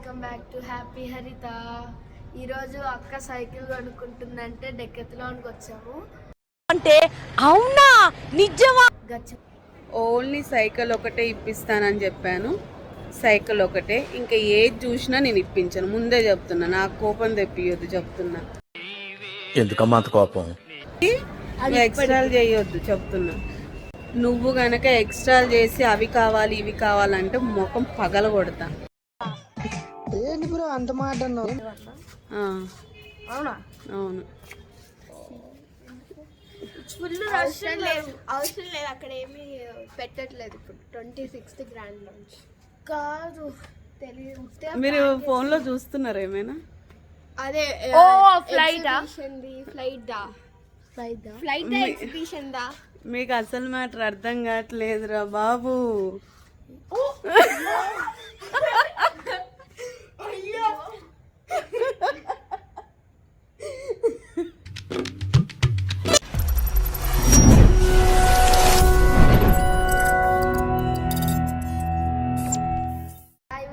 Welcome back to happy హరిత. ఈరోజు అక్క సైకిల్ కొనుక్కుంటుందంటే డెక్కత్లోనికి వచ్చాము. అంటే అవునా నిజమా? గచ్చి ఓన్లీ సైకిల్ ఒకటే ఇప్పిస్తానని చెప్పాను. సైకిల్ ఒకటే, ఇంకా ఏది చూసినా నేను ఇప్పించాను. ముందే చెప్తున్నా, నాకు కోపం తెప్పియొద్దు చెప్తున్నా. ఎందుకమ్మా అంత కోపం? ఎక్స్ట్రాలు చేయొద్దు చెప్తున్నా. నువ్వు గనక ఎక్స్ట్రాలు చేసి అవి కావాలి ఇవి కావాలంటే ముఖం పగల కొడతా. ఏంటి బ్రో అంత మాట అన్నావు? అవునా? అవును. ఫుల్ అవసరం లేదు అక్కడ ఏమీ పెట్టట్లేదు. ఇప్పుడు 26th గ్రాండ్ లాంచ్ కాదు, తెలియదు. మీరు ఫోన్లో చూస్తున్నారు ఏమైనా? అదే ఫ్లైట్ ఎగ్జిబిషన్ దా. మీకు అసలు మ్యాటర్ అర్థం కావట్లేదురా బాబు.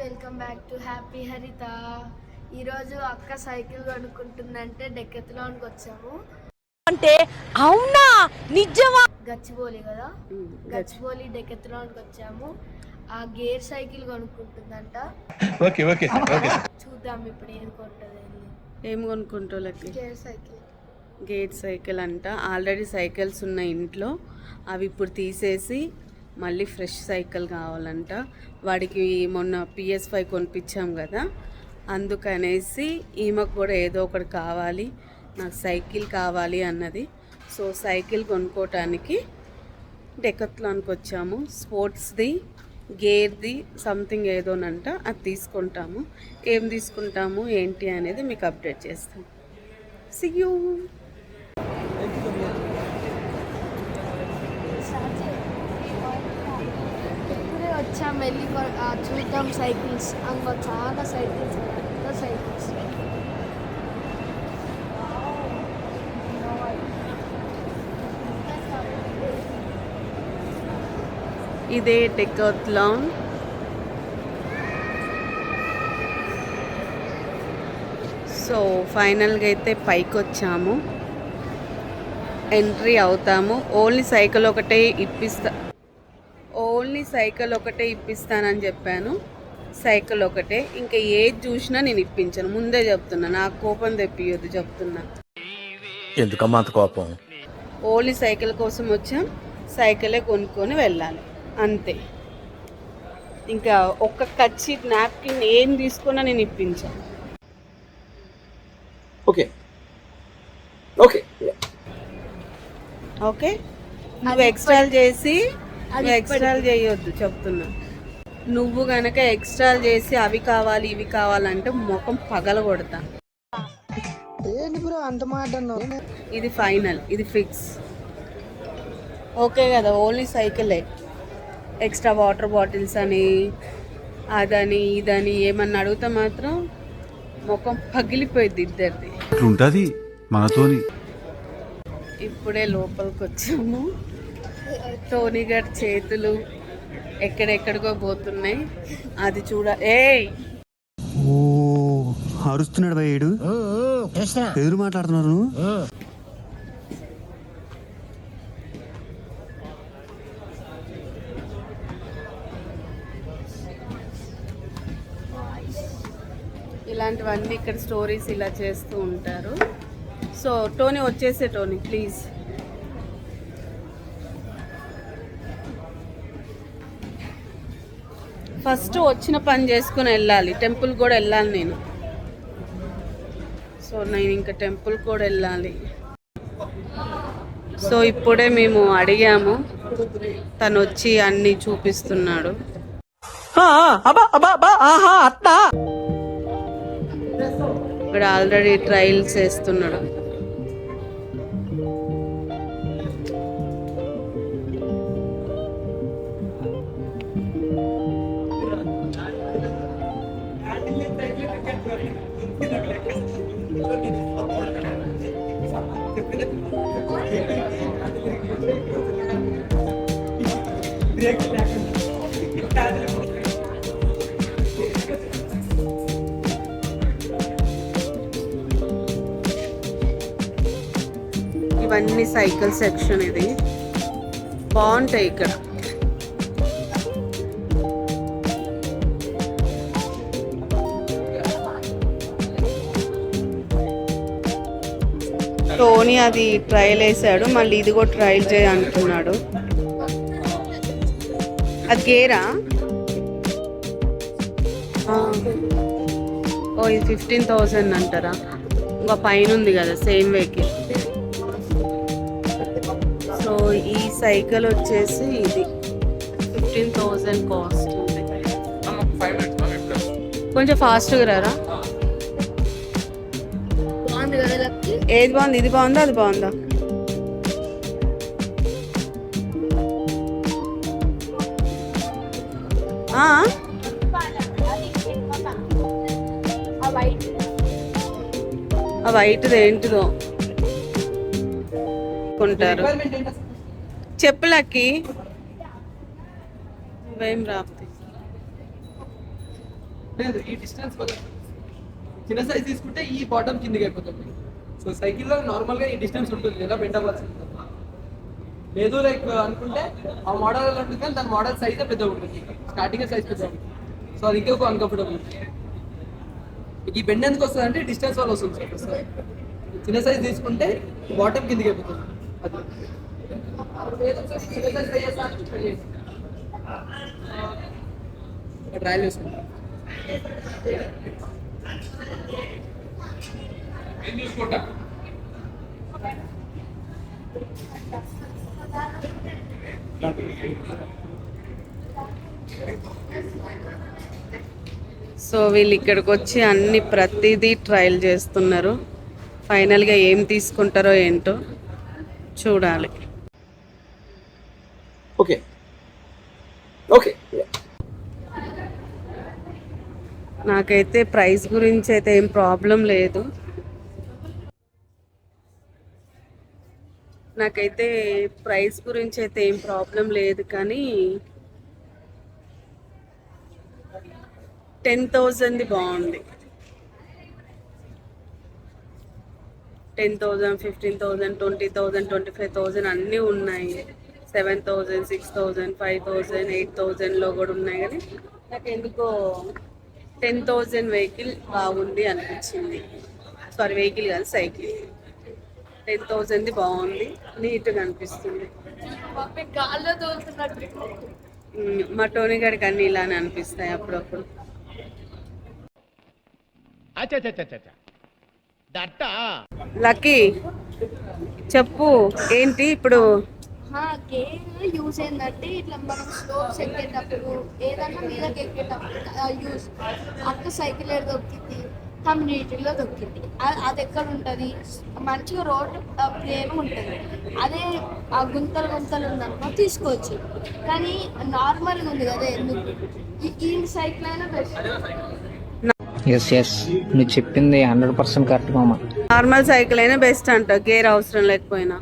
వెల్కమ్ బ్యాక్ టు హ్యాపీ హరిత. ఈరోజు అక్క సైకిల్ కొనుక్కుంటుందంటే డెక్కత్లోనికి వచ్చాము. అంటే అవునా నిజమా? గచ్చిబౌలి కదా, గచ్చిబౌలి డెక్కత్లోనికి వచ్చాము. ఆ గేర్ సైకిల్ కొనుక్కుంటుందంట. చూద్దాం ఇప్పుడు ఏది కొంటది. ఏం కొనుక్కుంటోళ్ళకి? Gear cycle. గేట్ సైకిల్ అంట. ఆల్రెడీ సైకిల్స్ ఉన్నాయి ఇంట్లో, అవి ఇప్పుడు తీసేసి మళ్ళీ ఫ్రెష్ సైకిల్ కావాలంట. వాడికి మొన్న PS5 కొనిపించాం కదా, అందుకనేసి ఈమెకు కూడా ఏదో ఒకటి కావాలి, నాకు సైకిల్ కావాలి అన్నది. సో సైకిల్ కొనుక్కోవటానికి డెక్కత్లాన్కి వచ్చాము. స్పోర్ట్స్ది గేర్ది సంథింగ్ ఏదోనంట, అది తీసుకుంటాము. ఏం తీసుకుంటాము ఏంటి అనేది మీకు అప్డేట్ చేస్తాం. See you. ఇప్పుడే వచ్చాము, వెళ్ళి చూద్దాం సైకిల్స్. అంగో చాలా సైకిల్స్, పెద్ద సైకిల్స్. ఇదే డెక్కత్లాన్. సో ఫైనల్గా అయితే పైకి వచ్చాము, ఎంట్రీ అవుతాము. ఓన్లీ సైకిల్ ఒకటే ఇప్పిస్తానని చెప్పాను. సైకిల్ ఒకటే, ఇంకా ఏది చూసినా నేను ఇప్పించాను. ముందే చెప్తున్నా, నాకు కోపం తెప్పియొద్దు చెప్తున్నా. ఎందుకమ్మా అంత కోపం? ఓన్లీ సైకిల్ కోసం వచ్చాం, సైకిలే కొనుక్కొని వెళ్ళాలి అంతే. ఇంకా ఒక్క కచ్చి నాప్కిన్ ఏం తీసుకున్నా నేను ఇప్పించాను. ఓకే ఓకే, నువ్వు ఎక్స్ట్రాలు చేయొద్దు చెప్తున్నా. నువ్వు గనక ఎక్స్ట్రాలు చేసి అవి కావాలి ఇవి కావాలంటే ముఖం పగల కొడతా. ఏంటి బ్రో అంత మాట అన్నావు? ఇది ఫైనల్, ఇది ఫిక్స్. ఓకే కదా, ఓన్లీ సైకిలే. ఎక్స్ట్రా వాటర్ బాటిల్స్ అని అదని ఇదని ఏమన్నా అడిగితే మాత్రం ముఖం పగిలిపోయింది ఇద్దరిది. ఉంటుంది మనతోని. ఇప్పుడే లోపలికి వచ్చాము. టోనీ గారి చేతులు ఎక్కడెక్కడికో పోతున్నాయి, అది ఏయ్ ఓ అరుస్తున్నాడు భయ్యుడు. ఎదురు మాట్లాడుతున్నారు నువ్వు. ఇలాంటివన్నీ ఇక్కడ స్టోరీస్ ఇలా చేస్తూ ఉంటారు. సో టోనీ వచ్చేసే, టోనీ ప్లీజ్. ఫస్ట్ వచ్చిన పని చేసుకుని వెళ్ళాలి. టెంపుల్ కూడా వెళ్ళాలి నేను. సో నేను ఇంకా టెంపుల్ కూడా వెళ్ళాలి. సో ఇప్పుడే మేము అడిగాము, తను వచ్చి అన్నీ చూపిస్తున్నాడు. ఇక్కడ ఆల్రెడీ ట్రయల్స్ చేస్తున్నాడు. అన్ని సైకిల్ సెక్షన్ ఇది బాగుంటాయి ఇక్కడ. టోనీ అది ట్రయల్ వేసాడు, మళ్ళీ ఇది కూడా ట్రయల్ చేయ అంటున్నాడు. అది గేరా? ఓ ఇది 15,000 అంటారా? ఇంకా పైన ఉంది కదా సేమ్ వెహికల్. సో ఈ సైకిల్ వచ్చేసి ఇది 15,000 కాస్ట్ ఉంది. కొంచెం ఫాస్ట్గా రారా. బాగుంది కదా లక్కీ? ఏది బాగుంది? ఇది బాగుందా అది బాగుందా? ఆ వైట్ ఏంటిదో కొంటారు. చెప్పులకి నువ్వేం రాప్తి. ఈ డిస్టెన్స్ చిన్న సైజ్ తీసుకుంటే ఈ బాటమ్ కిందికి అయిపోతుంది. సో సైకిల్లో నార్మల్గా ఈ డిస్టెన్స్ ఉంటుంది లేదా బెండ్ అవ్వాల్సి ఉంటుంది. లేదు లైక్ అనుకుంటే ఆ మోడల్ ఉంటుంది కానీ దాని మోడల్ సైజే పెద్దగా ఉంటుంది, స్టార్టింగ్ సైజ్ పెద్దగా ఉంటుంది. సో అది ఇంకొక అన్కంఫర్టబుల్ ఉంటుంది. ఈ బెండ్ ఎందుకు వస్తుంది అంటే డిస్టెన్స్ వల్ల వస్తుంది సార్. చిన్న సైజ్ తీసుకుంటే బాటమ్ కిందికి అయిపోతుంది. అది ట్రయల్ చేసుకుంటాం. సో వీళ్ళు ఇక్కడికి వచ్చి అన్ని ప్రతిదీ ట్రయల్ చేస్తున్నారు. ఫైనల్గా ఏం తీసుకుంటారో ఏంటో చూడాలి. Okay okay. నాకైతే ప్రైస్ గురించి అయితే ఏం ప్రాబ్లం లేదు. నాకైతే ప్రైస్ గురించి అయితే ఏం ప్రాబ్లం లేదు, కానీ 10,000ది బాగుంది. 10,000, 15,000, 20,000, 25,000 అన్నీ ఉన్నాయి. 7,000, 6,000, 5,000, 8,000లో కూడా ఉన్నాయి. కానీ నాకు ఎందుకో 10,000 వెహికల్ బాగుంది అనిపించింది. సారీ వెహికల్ కాదు, సైకిల్. 10,000ది బాగుంది, నీట్గా అనిపిస్తుంది. గాల్లో తోలుతున్నట్టు. మా టోనీ గారికి అన్నీ ఇలానే అనిపిస్తాయి అప్పుడప్పుడు. లక్కీ చెప్పు ఏంటి ఇప్పుడు? గేమ్ యూజ్ ఏంటంటే ఇట్లా మనం స్లోప్స్ ఎక్కేటప్పుడు ఏదన్నా మీదకి ఎక్కేటప్పుడు యూజ్. అక్క సైకిల్ ఏడు దొక్కింది, కమ్యూనిటీలో దొక్కింది. అది ఎక్కడ ఉంటుంది? మంచిగా రోడ్ ప్లేన్ ఉంటుంది. అదే ఆ గుంతలు ఉందనుకో తీసుకోవచ్చు. కానీ నార్మల్గా ఉంది కదా, ఎందుకు ఈ సైకిల్ అయినా బెస్ట్. ఎస్ నువ్వు చెప్పింది 100% కరెక్ట్ మామ. నార్మల్ సైకిల్ అయినా బెస్ట్ అంట, గేర్ అవసరం లేకపోయినా.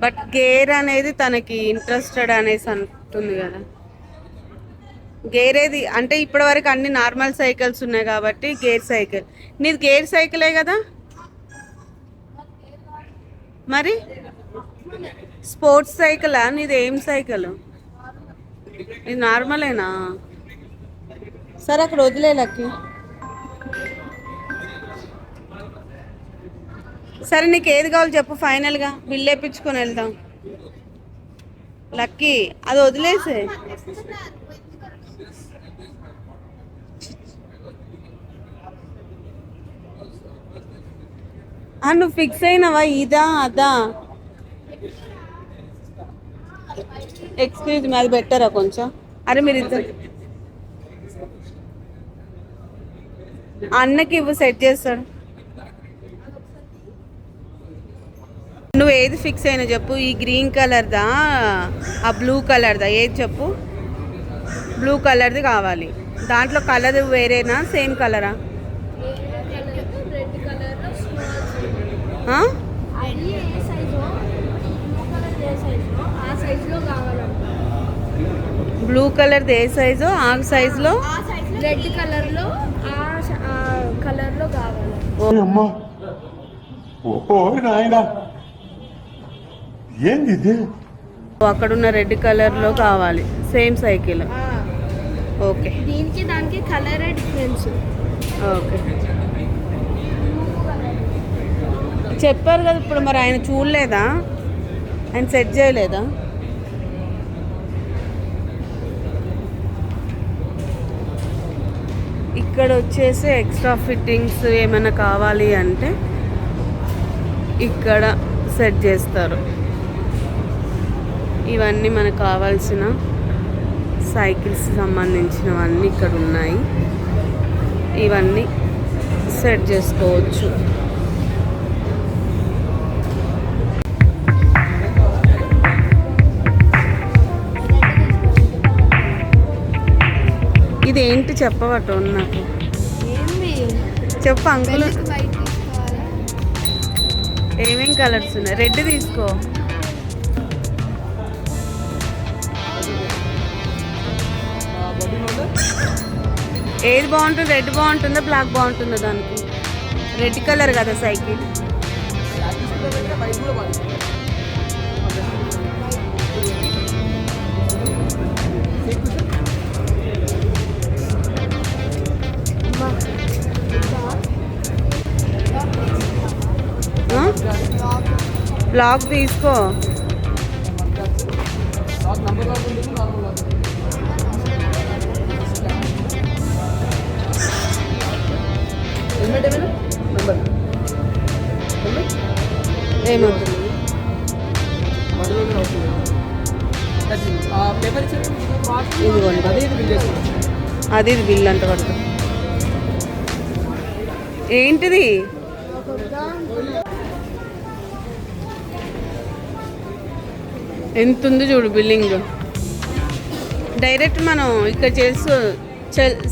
బట్ గేర్ అనేది తనకి ఇంట్రెస్టెడ్ అనేసి అంటుంది కదా. గేర్ ఏది అంటే ఇప్పటి వరకు అన్ని నార్మల్ సైకిల్స్ ఉన్నాయి కాబట్టి గేర్ సైకిల్. నీది గేర్ సైకిలే కదా మరి? స్పోర్ట్స్ సైకిలా నీది? ఏం సైకిల్? ఇది నార్మలేనా? సరే అక్కడ వదిలే లక్కీ. సరే నీకు ఏది కావాలో చెప్పు, ఫైనల్గా బిల్ వేయించుకొని వెళ్దాం. లక్కీ అది వదిలేసే. నువ్వు ఫిక్స్ అయినవా? ఇదా అదా? ఎక్స్క్యూజ్ మీ, అది బెటరా కొంచెం? అరే మీరు ఇద్దరు అన్నకి ఇవ్వు, సెట్ చేస్తాడు. నువ్వు ఏది ఫిక్స్ అయినా చెప్పు. ఈ గ్రీన్ కలర్దా ఆ బ్లూ కలర్దా? ఏది చెప్పు. బ్లూ కలర్ది కావాలి. దాంట్లో కలర్ వేరేనా సేమ్ కలరా? బ్లూ కలర్ది ఏ సైజు? ఆ సైజులో రెడ్ కలర్లో ఆ కలర్లో కావాలి. అక్కడున్న రెడ్ కలర్లో కావాలి సేమ్ సైకిల్. ఓకే దీనికి దానికి కలరే డిఫరెన్స్. ఓకే చెప్పారు కదా ఇప్పుడు, మరి ఆయన చూడలేదా, ఆయన సెట్ చేయలేదా? ఇక్కడ వచ్చేసి ఎక్స్ట్రా ఫిట్టింగ్స్ ఏమైనా కావాలి అంటే ఇక్కడ సెట్ చేస్తారు. ఇవన్నీ మనకు కావాల్సిన సైకిల్స్ సంబంధించినవన్నీ ఇక్కడ ఉన్నాయి. ఇవన్నీ సెట్ చేసుకోవచ్చు. ఇది ఏంటి చెప్పవట నాకు, ఏంది చెప్పు అంకుల్. వైట్ తీసుకోవాలి. ఏమేం కలర్స్ ఉన్నాయి? రెడ్ తీసుకో. ఏది బాగుంటుంది? రెడ్ బాగుంటుందా బ్లాక్ బాగుంటుందా? దానికి రెడ్ కలర్ కదా సైకిల్. బ్లాక్ తీసుకో. ఏమవుతుంది? ఇదిగోండి, అది ఇది బిల్ అంట పడుతుంది. ఏంటిది? ఎంత ఉంది చూడు బిల్లింగ్. డైరెక్ట్ మనం ఇక్కడ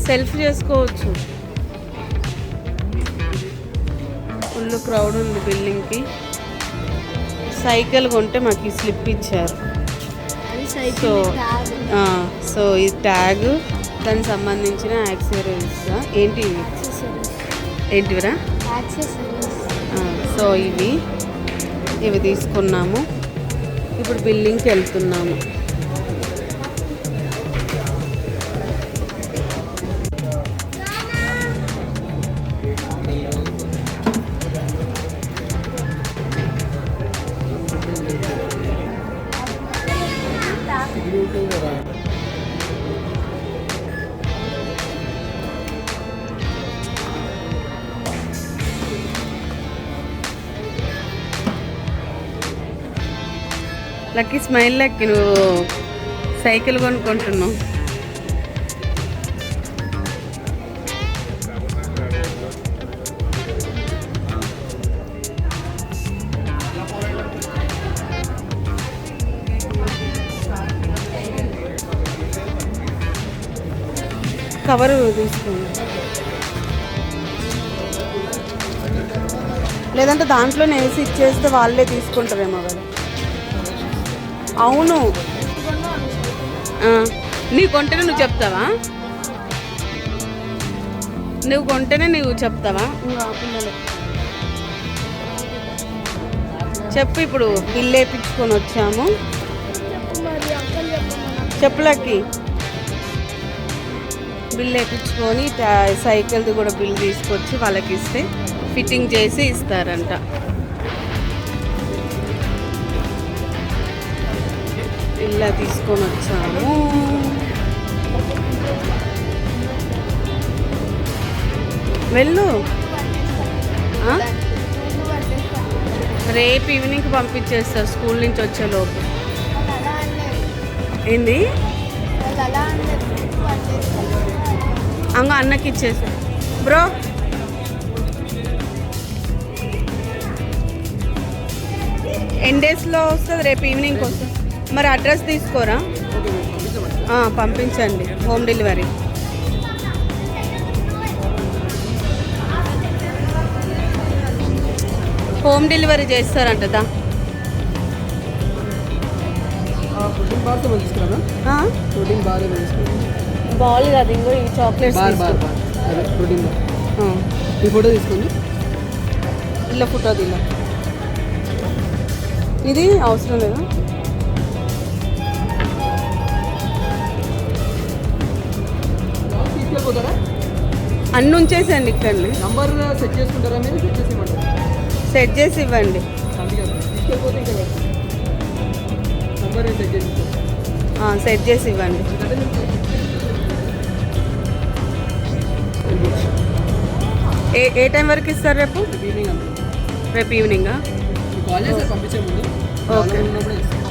సెల్ఫ్ చేసుకోవచ్చు. ఫుల్ క్రౌడ్ ఉంది బిల్డింగ్కి. సైకిల్ కొంటే మాకు ఈ స్లిప్ ఇచ్చారు. సో ఈ ట్యాగ్, దానికి సంబంధించిన యాక్సెసరీస్. ఏంటి ఏంటివిరా? సో ఇవి తీసుకున్నాము. ఇప్పుడు బిల్డింగ్కి వెళ్తున్నాము. లక్కీ స్మైల్ లక్కి, నువ్వు సైకిల్ కొనుక్కుంటున్నావు. కవరు తీసుకోండి, లేదంటే దాంట్లోనే వేసి ఇచ్చేస్తే వాళ్ళే తీసుకుంటారేమో కదా. అవును, నీకు కొంటేనే నువ్వు చెప్తావా? నువ్వు కొంటేనే నువ్వు చెప్తావా? చెప్పు. ఇప్పుడు బిల్ వేయించుకొని వచ్చాము. చెప్పులకి బిల్ వేయించుకొని సైకిల్ది కూడా బిల్ తీసుకొచ్చి వాళ్ళకి ఇస్తే ఫిట్టింగ్ చేసి ఇస్తారంట. ఇలా తీసుకొని వచ్చాము. వెళ్ళు. రేపు ఈవినింగ్కి పంపించేస్తారు స్కూల్ నుంచి వచ్చేలోపు. ఏంది? అన్నకి ఇచ్చేసా బ్రో. ఎన్ని డేస్లో వస్తుంది? రేపు ఈవినింగ్కి వస్తుంది. మరి అడ్రస్ తీసుకోరా? పంపించండి, హోమ్ డెలివరీ. హోమ్ డెలివరీ చేస్తారంటదా? బాల్ కాదు, ఇంకో ఈ చాక్లెట్స్. ఈ ఫోటో తీసుకోండి. ఇలా ఫోటో తీలా. ఇది అవసరం లేదా? తీసుకెళ్ళిపోతారా? అన్ని ఉంచేసండి ఇక్కడనే. నంబర్ సెట్ చేసుకుంటారా మీరు? సెట్ చేసి ఇవ్వండి. సెట్ చేసి ఇవ్వండి. అందుకే తీసుకెళ్ళిపోతే ఇంకా నంబర్ సెట్ చేసి సెట్ చేసి ఇవ్వండి. ఏ టైం వరకు ఇస్తారు రేపు? ఈవినింగ్ అంతా రేపు ఈవినింగా? కాల్ చేస్తారు పంపించే ముందు. ఓకే. ఉన్నప్పుడే ఇస్తాను.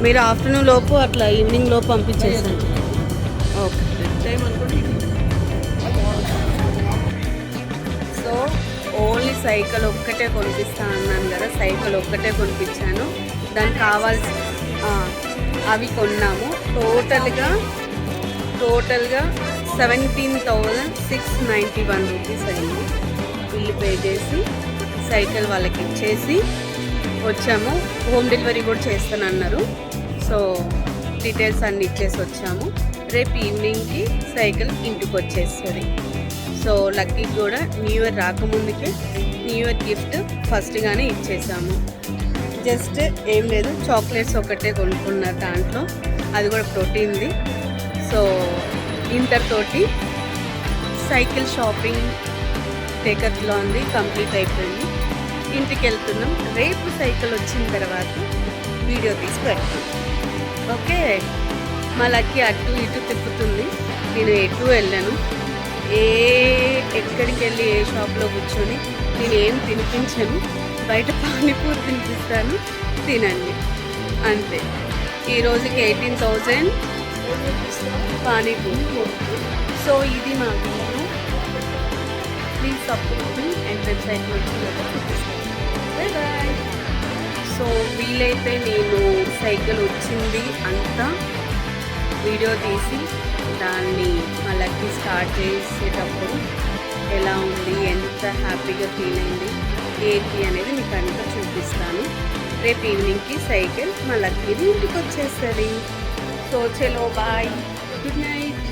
మీరు ఆఫ్టర్నూన్ లోపు అట్లా ఈవినింగ్ లోపు పంపించేసాను. ఓకే. టైం అనుకోండి. సో ఓన్లీ సైకిల్ ఒక్కటే కొనిపిస్తా అన్నాను కదా, సైకిల్ ఒక్కటే కొనిపించాను. దానికి కావాల్సి అవి కొన్నాము. టోటల్గా 17,691 రూపీస్ అయింది. బిల్లు పే చేసి సైకిల్ వాళ్ళకి ఇచ్చేసి వచ్చాము. హోమ్ డెలివరీ కూడా చేస్తానన్నారు. సో డీటెయిల్స్ అన్నీ ఇచ్చేసి వచ్చాము. రేపు ఈవినింగ్కి సైకిల్ ఇంటికి వచ్చేస్తుంది. సో లక్కీకి కూడా న్యూ ఇయర్ రాకముందుకే న్యూ ఇయర్ గిఫ్ట్ ఫస్ట్గానే ఇచ్చేసాము. జస్ట్ ఏం లేదు, చాక్లెట్స్ ఒకటే కొనుక్కున్నారు దాంట్లో, అది కూడా ప్రోటీన్ది. సో ఇంతటితోటి సైకిల్ షాపింగ్ టేకత్లాంది కంప్లీట్ అయిపోయింది. ఇంటికి వెళ్తున్నాం. రేపు సైకిల్ వచ్చిన తర్వాత వీడియో తీసి పెడతాం. ఓకే. మా లక్కీ అటు ఇటు తిప్పుతుంది, నేను ఎటు వెళ్ళాను. ఎక్కడికి వెళ్ళి ఏ షాప్లో కూర్చొని నేను ఏం తినిపించను, బయట పానీపూరి తినిపిస్తాను, తినండి అంతే. ఈరోజుకి 18,000 పానీపూరి. సో ఇది మా video. Please support me and వెబ్సైట్లో వచ్చినట్టు చూపిస్తాను. Bye bye. సో వీలైతే నేను సైకిల్ వచ్చింది అంతా వీడియో తీసి దాన్ని మళ్ళీ స్టార్ట్ చేసేటప్పుడు ఎలా ఉంది, ఎంత హ్యాపీగా ఫీల్ అయింది ఏంటి అనేది మీకు అంతా చూపిస్తాను. రేపు ఈవినింగ్కి సైకిల్ మళ్ళీ ఇంటికి వచ్చేస్తుంది. సో చలో bye, good night.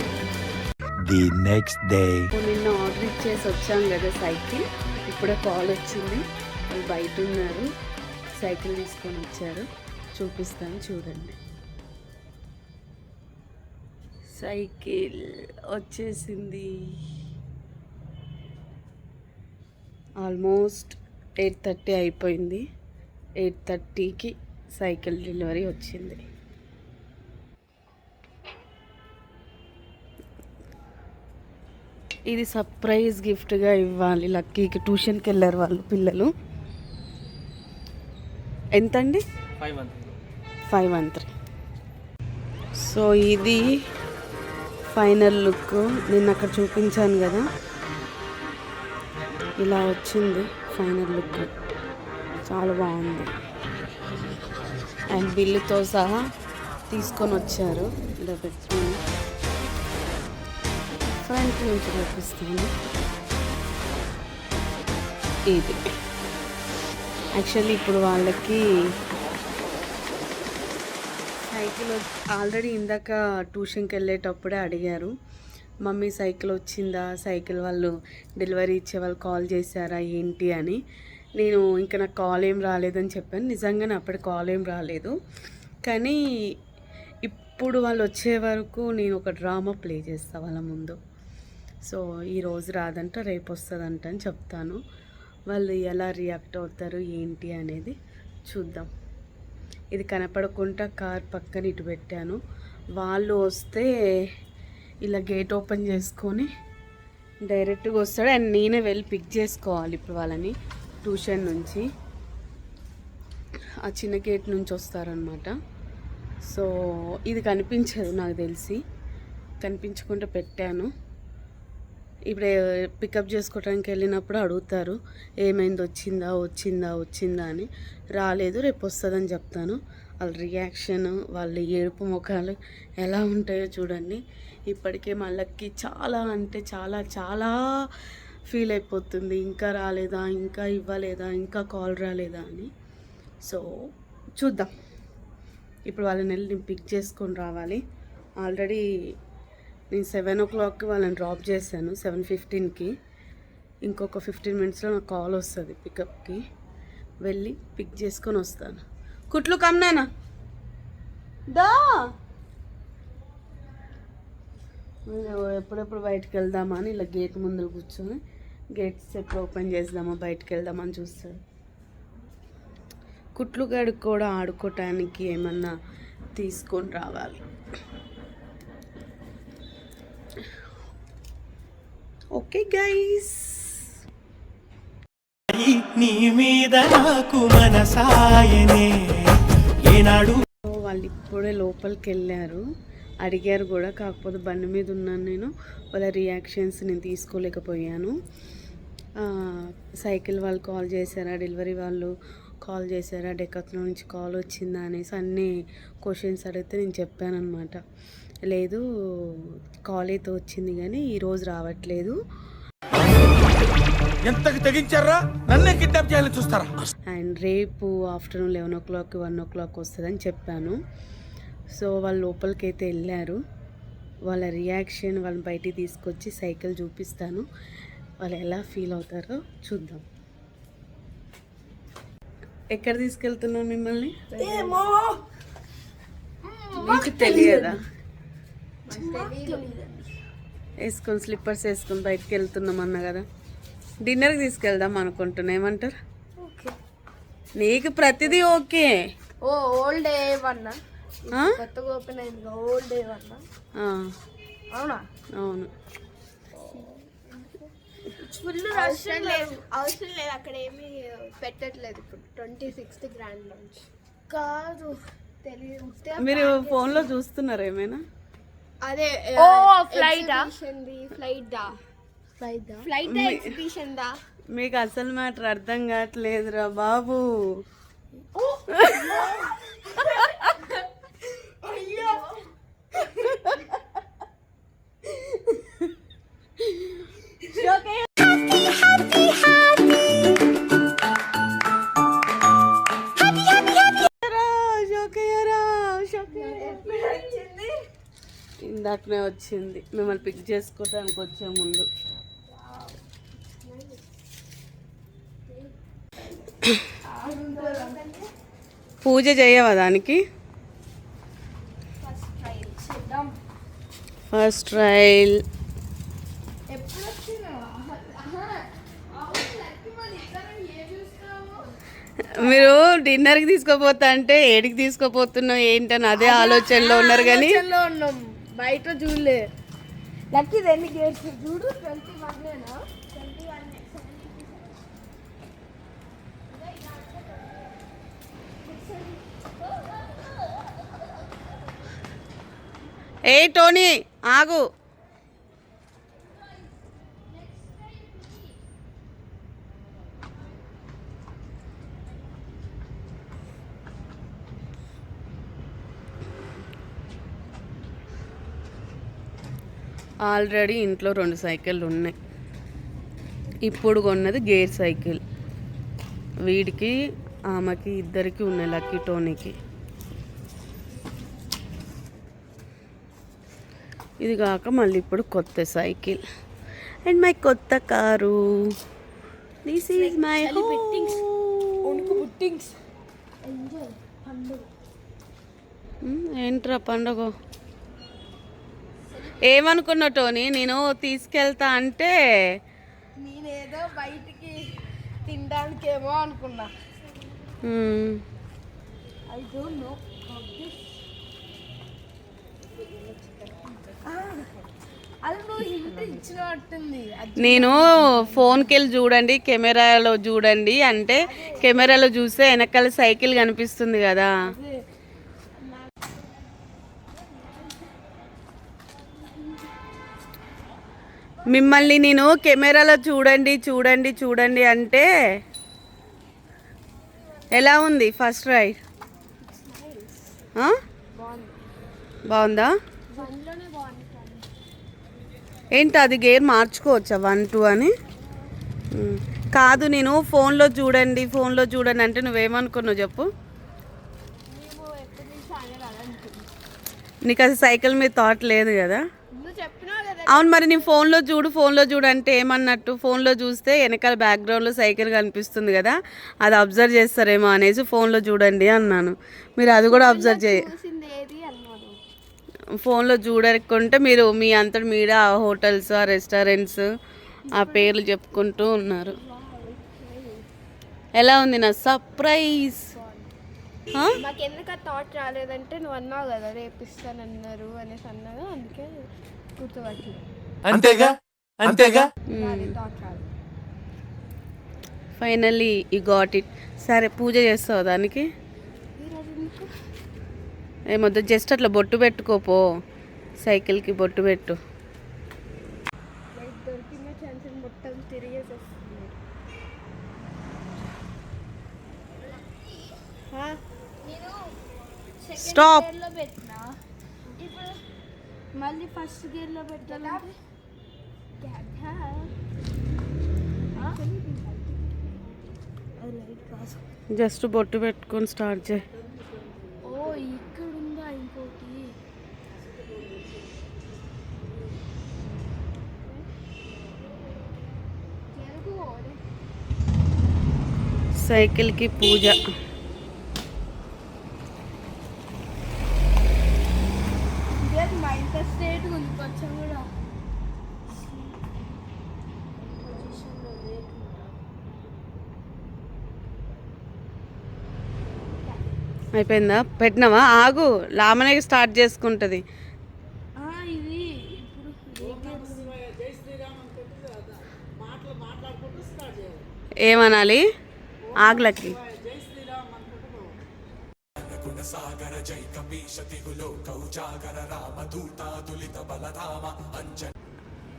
The next day. నిన్న ఆర్డర్ ఇచ్చేసి వచ్చాం కదా సైకిల్, ఇప్పుడే కాల్ వచ్చింది. వాళ్ళు బయట ఉన్నారు, సైకిల్ తీసుకొని వచ్చారు, చూపిస్తాను చూడండి. సైకిల్ వచ్చేసింది. ఆల్మోస్ట్ 8:30 అయిపోయింది. 8:30కి సైకిల్ డెలివరీ వచ్చింది. ఇది సర్ప్రైజ్ గిఫ్ట్గా ఇవ్వాలి లక్కీకి. ట్యూషన్కి వెళ్ళారు వాళ్ళు పిల్లలు. ఎంతండి? 513. సో ఇది ఫైనల్ లుక్. నిన్న అక్కడ చూపించాను కదా, ఇలా వచ్చింది ఫైనల్ లుక్. చాలా బాగుంది. అండ్ బిల్లుతో సహా తీసుకొని వచ్చారు. ఇలా పెట్టుకుని ఫ్రంట్ నుంచి చూపిస్తాను. ఇది యాక్చువల్లీ ఇప్పుడు వాళ్ళకి సైకిల్ ఆల్రెడీ ఇందాక ట్యూషన్కి వెళ్ళేటప్పుడే అడిగారు, మమ్మీ సైకిల్ వచ్చిందా, సైకిల్ వాళ్ళు డెలివరీ ఇచ్చే వాళ్ళు కాల్ చేశారా ఏంటి అని. నేను ఇంకా నాకు కాల్ ఏం రాలేదని చెప్పాను. నిజంగానే అప్పటి కాల్ ఏం రాలేదు, కానీ ఇప్పుడు వాళ్ళు వచ్చే వరకు నేను ఒక డ్రామా ప్లే చేస్తాను వాళ్ళ ముందు. సో ఈరోజు రాదంట, రేపు వస్తుందంట అని చెప్తాను. వాళ్ళు ఎలా రియాక్ట్ అవుతారు ఏంటి అనేది చూద్దాం. ఇది కనపడకుండా కార్ పక్కన ఇటు పెట్టాను. వాళ్ళు వస్తే ఇలా గేట్ ఓపెన్ చేసుకొని డైరెక్ట్గా వస్తాడు. అండ్ నేనే వెళ్ళి పిక్ చేసుకోవాలి ఇప్పుడు వాళ్ళని ట్యూషన్ నుంచి. ఆ చిన్న గేట్ నుంచి వస్తారనమాట. సో ఇది కనిపించదు నాకు తెలిసి, కనిపించకుండా పెట్టాను. ఇప్పుడు పికప్ చేసుకోవడానికి వెళ్ళినప్పుడు అడుగుతారు ఏమైంది, వచ్చిందా వచ్చిందా వచ్చిందా అని. రాలేదు, రేపు వస్తుందని చెప్తాను. వాళ్ళ రియాక్షన్, వాళ్ళ ఏడుపు ముఖాలు ఎలా ఉంటాయో చూడండి. ఇప్పటికే మళ్ళీ చాలా అంటే చాలా చాలా ఫీల్ అయిపోతుంది, ఇంకా రాలేదా, ఇంకా ఇవ్వలేదా, ఇంకా కాల్ రాలేదా అని. సో చూద్దాం. ఇప్పుడు వాళ్ళని వెళ్ళి నేను పిక్ చేసుకొని రావాలి. ఆల్రెడీ నేను 7 o'clockకి వాళ్ళని డ్రాప్ చేశాను, 7:15కి. ఇంకొక 15 minutesలో నాకు కాల్ వస్తుంది పికప్కి. వెళ్ళి పిక్ చేసుకొని వస్తాను. కుట్లు కమ్నానా దా ఎప్పుడెప్పుడు బయటకు వెళ్దామని ఇలా గేట్ ముందర కూర్చొని గేట్స్ ఎప్పుడు ఓపెన్ చేద్దామా బయటకు వెళ్దామని చూస్తాడు. కుట్లు గడికి కూడా ఆడుకోవటానికి ఏమన్నా తీసుకొని రావాలి. ఓకే గైస్, నీ మీద నాకు మనసాయనే ఏనాడు. వాళ్ళు ఇప్పుడే లోపలికి వెళ్ళారు, అడిగారు కూడా. కాకపోతే బండి మీద ఉన్నాను నేను, వాళ్ళ రియాక్షన్స్ నేను తీసుకోలేకపోయాను. సైకిల్ వాళ్ళు కాల్ చేశారా, డెలివరీ వాళ్ళు కాల్ చేశారా, డెకాత్లాన్ నుంచి కాల్ వచ్చిందా అనేసి అన్ని క్వశ్చన్స్ అడిగితే నేను చెప్పాను అనమాట. లేదు కాల్ అయితే వచ్చింది కానీ ఈరోజు రావట్లేదు, ఎంతకి తెగించారా, నన్నే కిడ్నాప్ చేయాలని చూస్తారా. అండ్ రేపు ఆఫ్టర్నూన్ 11 o'clock 1 o'clock వస్తుందని చెప్పాను. సో వాళ్ళు లోపలికి అయితే వెళ్ళారు. వాళ్ళ రియాక్షన్, వాళ్ళని బయటికి తీసుకొచ్చి సైకిల్ చూపిస్తాను, వాళ్ళు ఎలా ఫీల్ అవుతారో చూద్దాం. ఎక్కడ తీసుకెళ్తున్నాను మిమ్మల్ని? మీకు తెలియదా? వేసుకొని స్లిప్పర్స్ వేసుకొని బయటికి వెళ్తున్నాం అన్నా కదా. డిన్నర్కి తీసుకెళ్దాం అనుకుంటున్నా, ఏమంటారు? నీకు ప్రతిదీ ఓకే. ఓ ఓల్డ్ డే వన్నా కొత్తగా ఓపెన్ అయింది ఓల్డ్ డే వన్నా. అవునా? అవును. ఫుల్ అవసరం లేదు అక్కడ ఏమీ పెట్టట్లేదు. ఇప్పుడు 26th గ్రాండ్ లాంచ్ కాదు, తెలియదు. మీరు ఫోన్లో చూస్తున్నారు ఏమైనా? అదే ఫ్లైట్ ఎగ్జిబిషన్ దా. మీకు అసలు మ్యాటర్ అర్థం కావట్లేదురా బాబు. ఇందాకనే వచ్చింది, మిమ్మల్ని పిక్ చేసుకోవడానికి వచ్చే ముందు. పూజ చేయవా దానికి? ఫస్ట్ ట్రైల్ మీరు డిన్నర్కి తీసుకోపోతా అంటే ఏడికి తీసుకోపోతున్నావు ఏంటని అదే ఆలోచనలో ఉన్నారు. కానీ ఉన్నాం, బయట చూడలే. లక్కీ ఎన్ని గేట్స్ చూడు, 21 ఏ టోనీ ఆగు. ఆల్రెడీ ఇంట్లో 2 సైకిళ్ళు ఉన్నాయి. ఇప్పుడు కొన్నది గేర్ సైకిల్. వీడికి ఆమెకి ఇద్దరికి ఉన్నాయి, లక్కీ టోనీకి. ఇది కాక మళ్ళీ ఇప్పుడు కొత్త సైకిల్ అండ్ మై కొత్త కారు. దిస్ ఈజ్ మై ఏంట్రా పండుగ? ఏమనుకున్నా టోనీ, నేను తీసుకెళ్తా అంటే నేనేదో బయటికి తినడానికి ఏమో అనుకున్నా. I don't know. అది నువ్వు హింట్ ఇచ్చినట్టుంది. నేను ఫోన్కి వెళ్ళి చూడండి, కెమెరాలో చూడండి అంటే కెమెరాలో చూస్తే వెనకాల సైకిల్ కనిపిస్తుంది కదా. మిమ్మల్ని నేను కెమెరాలో చూడండి చూడండి చూడండి అంటే ఎలా ఉంది ఫస్ట్ రైడ్? బాగుందా? ఏంటి అది గేర్ మార్చుకోవచ్చా 1, 2 అని? కాదు, నేను ఫోన్లో చూడండి ఫోన్లో చూడండి అంటే నువ్వేమనుకున్నావు చెప్పు? నీకు అది సైకిల్ మీద థాట్ లేదు కదా. అవును మరి నీ ఫోన్లో చూడు అంటే ఏమన్నట్టు? ఫోన్లో చూస్తే వెనకాల బ్యాక్గ్రౌండ్లో సైకిల్ కనిపిస్తుంది కదా, అది అబ్జర్వ్ చేస్తారేమో అనేసి ఫోన్లో చూడండి అన్నాను. మీరు అది కూడా అబ్జర్వ్ చూసింది ఏది అన్నాను. ఫోన్లో చూడకుంటే మీరు మీ అంతటి మీద ఆ హోటల్స్, ఆ రెస్టారెంట్స్, ఆ పేర్లు చెప్పుకుంటూ ఉన్నారు. ఎలా ఉంది నా సర్ప్రైజ్? మాకు ఎందుకు ఆ థాట్ రాలేదంటే నువ్వు అన్నావు కదా రేపిస్తానన్నారు అనేసి అన్నావు, అందుకే గుర్తుపట్టలేదు. అంతేగా అంతేగా. థాట్ రాలేదు. Finally you got it. సరే పూజ చేస్తావు దానికి? ఏమొద్దు, జస్ట్ అట్లా బొట్టు పెట్టుకోపో, సైకిల్కి బొట్టు పెట్టు. దొరికిన ఛాన్స్ మొత్తం తిరిగేసేస్తుంది. స్టాప్. గేర్లో పెట్టినా, ఇప్పుడు మళ్ళీ ఫస్ట్ గేర్లో పెట్టాలంటే జస్ట్ బొట్టు పెట్టుకొని స్టార్ట్ చేయి. ఓ ఇక్కడ ఉందా ఇంకోటి? సైకిల్కి పూజ. మైండ్ స్టేట్ ఉంది కొంచెం కూడా. అయిపోయిందా? పెట్టినావా? ఆగు, లామనే స్టార్ట్ చేసుకుంటుంది. ఇది ఇప్పుడు ఏమనాలి ఆగ్లకి?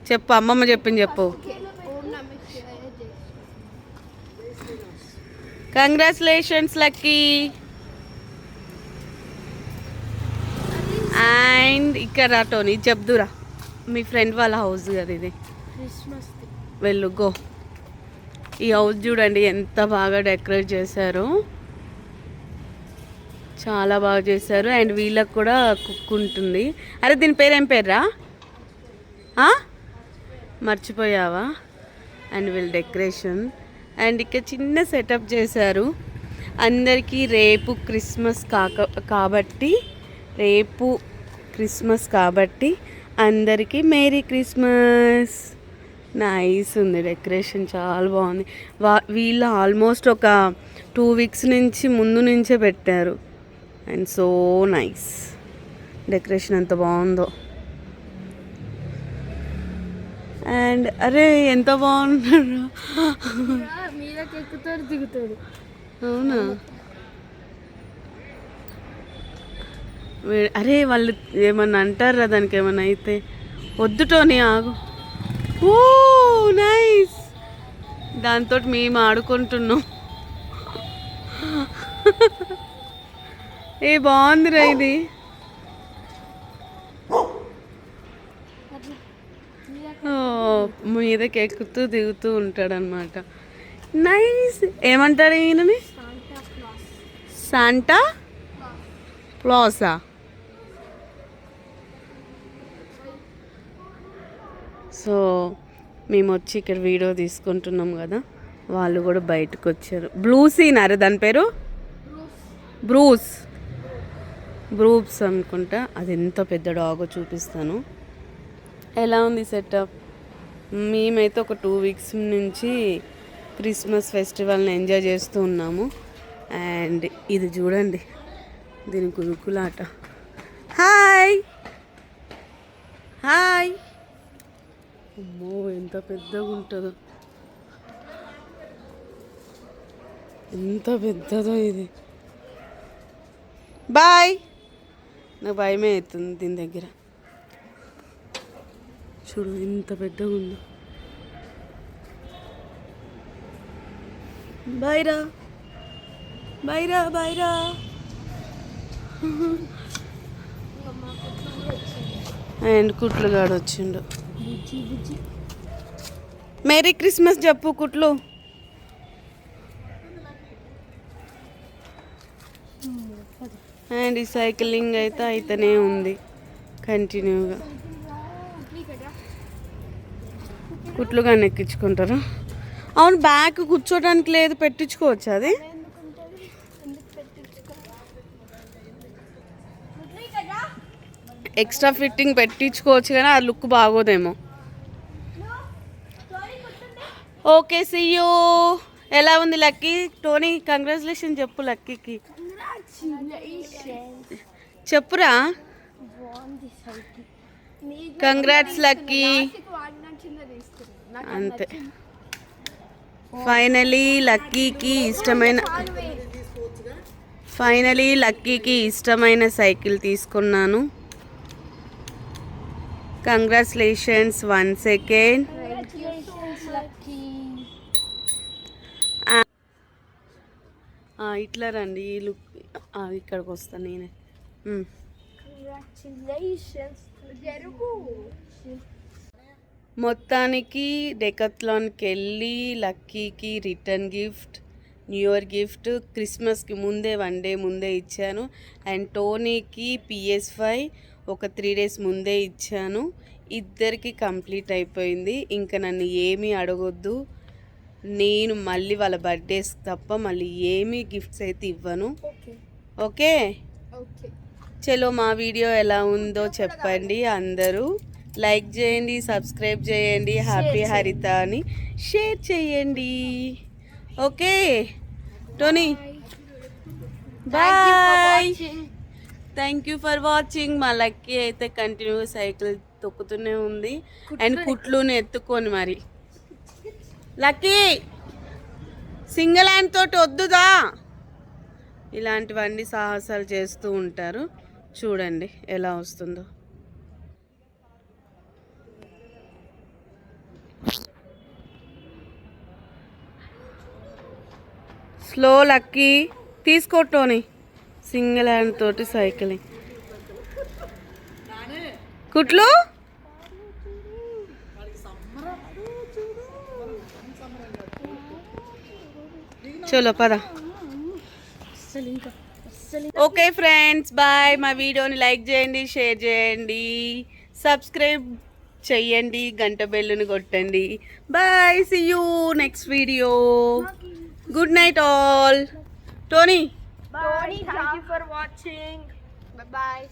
చెప్పు, అమ్మమ్మ చెప్పింది చెప్పు. Congratulations lucky. అండ్ ఇక్కడ టోనీ చెప్దురా, మీ ఫ్రెండ్ వాళ్ళ హౌస్ కదా ఇది. క్రిస్మస్ వెళ్ళు గో. ఈ హౌస్ చూడండి ఎంత బాగా డెకరేట్ చేశారు, చాలా బాగా చేశారు. అండ్ వీళ్ళకి కూడా కుక్ ఉంటుంది. అరే దీని పేరు ఏం పేర్రా? మర్చిపోయావా? అండ్ వీళ్ళ డెకరేషన్. అండ్ ఇక్కడ చిన్న సెటప్ చేశారు అందరికీ. రేపు క్రిస్మస్ కాబట్టి అందరికీ మేరీ క్రిస్మస్. నైస్ ఉంది డెకరేషన్, చాలా బాగుంది. వీళ్ళు ఆల్మోస్ట్ ఒక 2 weeks నుంచి ముందు నుంచే పెట్టారు. అండ్ సో నైస్ డెకరేషన్, ఎంత బాగుందో. అండ్ అరే ఎంత బాగున్నారు. మీదకి ఎక్కుతాడు దిగుతాడు. అవునా? అరే వాళ్ళు ఏమన్నా అంటారా దానికి? ఏమన్నా అయితే వద్దు టోనీ, ఆగు. ఓ నైస్, దాంతో మేము ఆడుకుంటున్నాం. ఏ బాగుందిరా ఇది. మీదకి ఎక్కుతూ దిగుతూ ఉంటాడనమాట. నైస్. ఏమంటారు ఈయనని? శాంటా క్లాసా? సో మేము వచ్చి ఇక్కడ వీడియో తీసుకుంటున్నాం కదా, వాళ్ళు కూడా బయటకు వచ్చారు. బ్లూసీన్, అరే దాని పేరు బ్రూప్స్ అనుకుంటా. అది ఎంత పెద్ద డాగో చూపిస్తాను. ఎలా ఉంది సెటప్? మేమైతే ఒక 2 weeks నుంచి క్రిస్మస్ ఫెస్టివల్ని ఎంజాయ్ చేస్తూ ఉన్నాము. అండ్ ఇది చూడండి, దీని గురుకులాట. Hi hi. అమ్మో ఎంత పెద్దగా ఉంటుందో, ఎంత పెద్దదో ఇది. బాయ్. నాకు భయమే అవుతుంది దీని దగ్గర. చూడు ఎంత పెద్దగా ఉందో. బైరా బైరా బైరా. అండ్ కుట్లుగాడు వచ్చిండు. మేరీ క్రిస్మస్ చెప్పు కుట్లు. అండ్ ఈ సైక్లింగ్ అయితే అయితేనే ఉంది కంటిన్యూగా. కుట్లు కానీ ఎక్కించుకుంటారు. అవును, బ్యాగ్ కూర్చోడానికి లేదు, పెట్టించుకోవచ్చు అది. ఎందుకుంటుంది? ఎందుకు పెట్టించుకోవాలి? ఎక్స్ట్రా ఫిట్టింగ్ పెట్టించుకోవచ్చు కానీ ఆ లుక్ బాగోదేమో. Okay, see you. ఎలా ఉంది లక్కీ? టోనీ కంగ్రాచులేషన్ చెప్పు లక్కీకి. చెప్పురా. కంగ్రాట్స్ లక్కీ. అంతే, ఫైనలీ లక్కీకి ఇష్టమైన సైకిల్ తీసుకున్నాను. Congratulations once again. ఇట్లా రండి, ఈ లుక్ ఇక్కడికి వస్తాను నేనే. మొత్తానికి డెకత్లాన్కి వెళ్ళి లక్కీకి return gift, new year gift, క్రిస్మస్కి ముందే 1 డే ముందే ఇచ్చాను. అండ్ టోనీకి PS5 ఒక 3 days ముందే ఇచ్చాను. ఇద్దరికి కంప్లీట్ అయిపోయింది. ఇంకా నన్ను ఏమీ అడగొద్దు. నేను మళ్ళీ వాళ్ళ బర్త్డేస్ తప్ప మళ్ళీ ఏమీ గిఫ్ట్స్ అయితే ఇవ్వను. ఓకే, చలో మా వీడియో ఎలా ఉందో చెప్పండి. అందరూ లైక్ చేయండి, సబ్స్క్రైబ్ చేయండి, హ్యాపీ హరిత అని షేర్ చేయండి. Okay Tony, bye. Thank you for watching. మా లక్కీ అయితే కంటిన్యూ సైకిల్ తొక్కుతూనే ఉంది అండ్ కుట్లుని ఎత్తుకొని మరి. లక్కీ సింగిల్ హ్యాండ్ తోటి వద్దుదా. ఇలాంటివన్నీ సాహసాలు చేస్తూ ఉంటారు. చూడండి ఎలా వస్తుందో. స్లో లక్కీ, తీసుకోటోని. సింగిల్ హ్యాండ్ తోటి సైకిలింగ్. కుట్లు చలో పద. Okay friends, bye. మా వీడియోని లైక్ చేయండి, షేర్ చేయండి, సబ్స్క్రైబ్ చెయ్యండి, గంట బెల్లుని కొట్టండి. Bye, see you next video. Good night all. Tony, thank you for watching. Bye.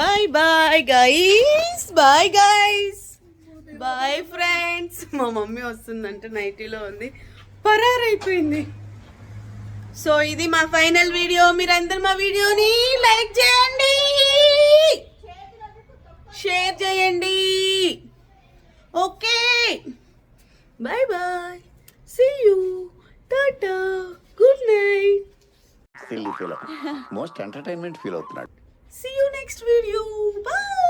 Bye bye guys. Bye guys, bye friends. మా మమ్మీ వస్తుందంటే నైటీలో ఉంది, పరారైపోయింది. సో ఇది మా ఫైనల్ వీడియో. మీరందరూ మా వీడియోని లైక్ చేయండి, షేర్ చేయండి. Okay, bye bye, see you, tata, good night. Most entertainment feel అవుతున్నాడు. See you next video. Bye.